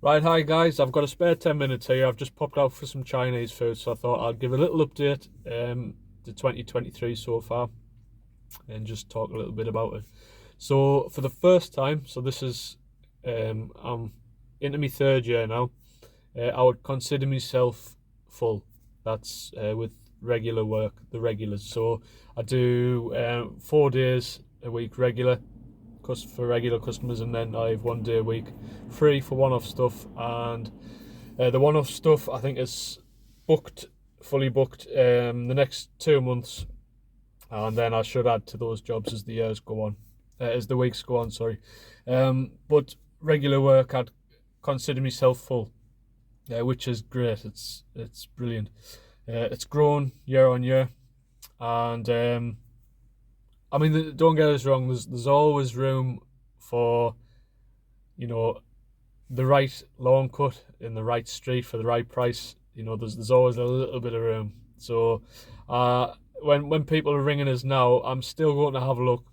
Right, hi guys. I've got a spare 10 minutes here. I've just popped out for some Chinese food, so I thought I'd give a little update to 2023 so far and just talk a little bit about it. So, for the first time, so this is, I'm into my third year now, I would consider myself full. That's with regular work, the regulars. So, I do 4 days a week regular for regular customers, and then I have 1 day a week free for one-off stuff. And the one-off stuff I think is booked, fully booked, the next 2 months, and then I should add to those jobs as the years go on, as the weeks go on. Sorry, but regular work I'd consider myself full, which is great. It's brilliant. It's grown year on year, and I mean, don't get us wrong. There's always room for, you know, the right lawn cut in the right street for the right price. There's always a little bit of room. So, when people are ringing us now, I'm still going to have a look.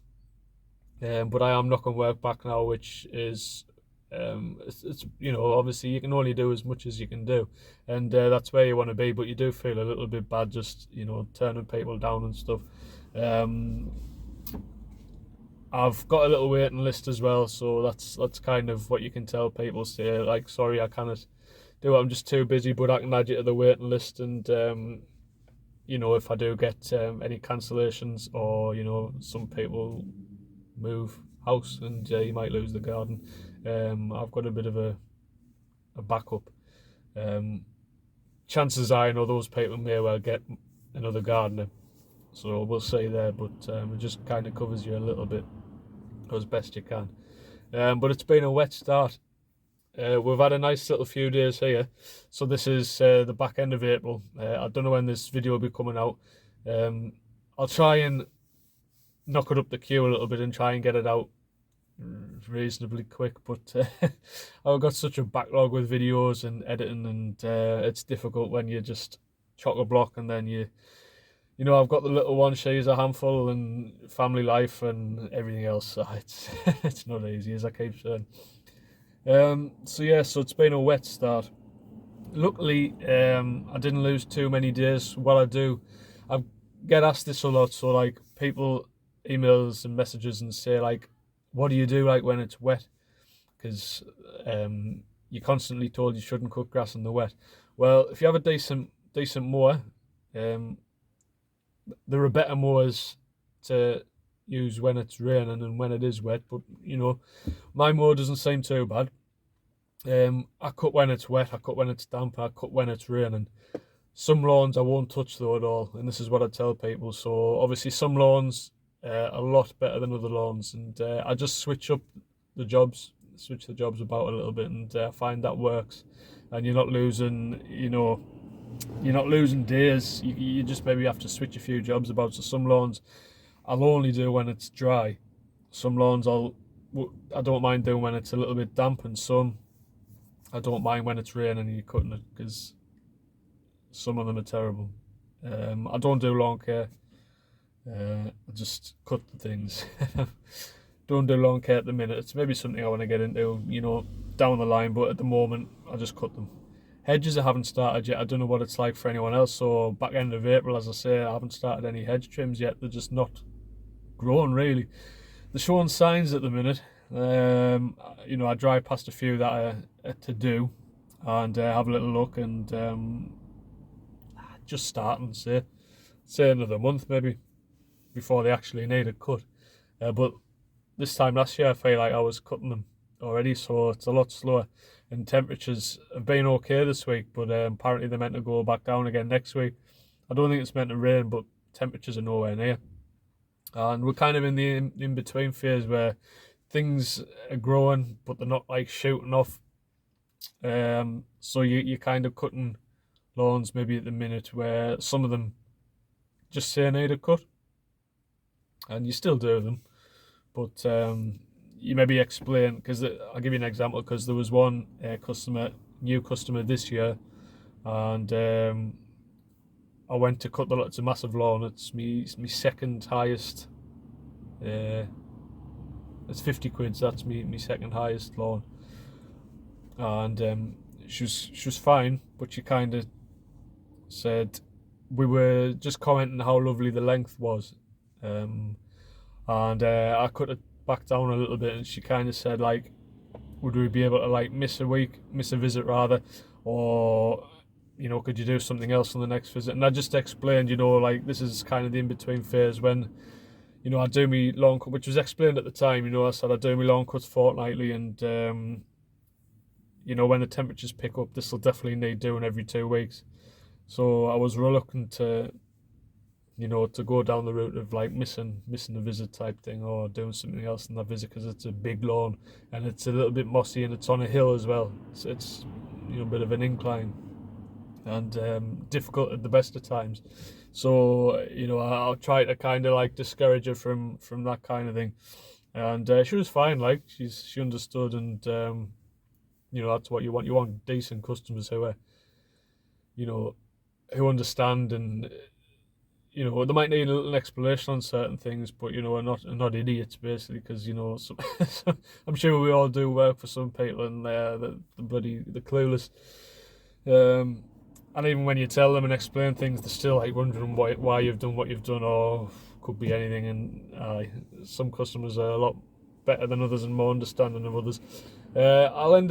But I am knocking work back now, which is, it's obviously you can only do as much as you can do, and that's where you want to be. But you do feel a little bit bad just turning people down and stuff. Um, I've got a little waiting list as well, so that's kind of what you can tell people. Say like, sorry, I cannot do it. I'm just too busy, but I can add you to the waiting list. And if I do get any cancellations, or some people move house and you might lose the garden, I've got a bit of a backup. Chances are, those people may well get another gardener, so we'll see there. But it just kind of covers you a little bit as best you can. But it's been a wet start. We've had a nice little few days here. So this is the back end of April. I don't know when this video will be coming out. I'll try and knock it up the queue a little bit and try and get it out reasonably quick. But I've got such a backlog with videos and editing, and it's difficult when you just chock a block and then I've got the little one, she's a handful, and family life and everything else. So it's not easy, as I keep saying. So it's been a wet start. Luckily, I didn't lose too many days. What I do, I get asked this a lot. So like people emails and messages and say like, what do you do like when it's wet? Because you're constantly told you shouldn't cut grass in the wet. Well, if you have a decent mower, there are better mowers to use when it's raining and when it is wet. But my mower doesn't seem too bad. I cut when it's wet, I cut when it's damp, I cut when it's raining. Some lawns I won't touch though at all, and this is what I tell people. So obviously some lawns a lot better than other lawns, and I just switch the jobs about a little bit, and find that works. And you're not losing, days. You just maybe have to switch a few jobs about. So some lawns I'll only do when it's dry. Some lawns I don't mind doing when it's a little bit damp, and some I don't mind when it's raining and you're cutting it, because some of them are terrible. I don't do lawn care. I just cut the things. Don't do lawn care at the minute. It's maybe something I want to get into, down the line, but at the moment I just cut them. Hedges I haven't started yet. I don't know what it's like for anyone else. So back end of April, as I say, I haven't started any hedge trims yet. They're just not grown really. They're showing signs at the minute. I drive past a few that are to do, and have a little look, and just starting, say another month maybe before they actually need a cut. But this time last year I feel like I was cutting them already, so it's a lot slower. And temperatures have been okay this week, but apparently they're meant to go back down again next week. I don't think it's meant to rain, but temperatures are nowhere near. And we're kind of in the in-between phase where things are growing, but they're not like shooting off. So you're kind of cutting lawns maybe at the minute where some of them just say need a cut, and you still do them, but you maybe explain, because I'll give you an example, because there was one new customer this year, and I went to cut it's a massive lawn. It's me second highest. It's 50 quid. So that's me second highest lawn. and she was fine, but she kind of said we were just commenting how lovely the length was, and I cut it back down a little bit, and she kind of said like, would we be able to like miss a visit rather, or could you do something else on the next visit? And I just explained, like this is kind of the in-between phase when, I do my lawn cut, which was explained at the time. I said I do my lawn cuts fortnightly, and when the temperatures pick up, this will definitely need doing every 2 weeks. So I was reluctant to, to go down the route of like missing a visit type thing, or doing something else in that visit, because it's a big lawn and it's a little bit mossy and it's on a hill as well. It's a bit of an incline, and difficult at the best of times. So I'll try to kind of like discourage her from that kind of thing, and she was fine. Like she understood, and that's what you want. You want decent customers who are who understand, and they might need a little explanation on certain things, but are not idiots basically, because I'm sure we all do work for some people, and they're clueless. And even when you tell them and explain things, they're still like wondering why you've done what you've done, or could be anything. And some customers are a lot better than others and more understanding of others. I'll end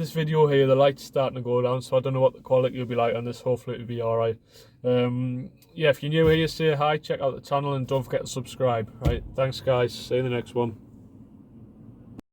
this video here. The light's starting to go down, so I don't know what the quality will be like on this. Hopefully it'll be alright. Yeah, if you're new here, say hi, check out the channel, and don't forget to subscribe. Right, thanks guys, see you in the next one.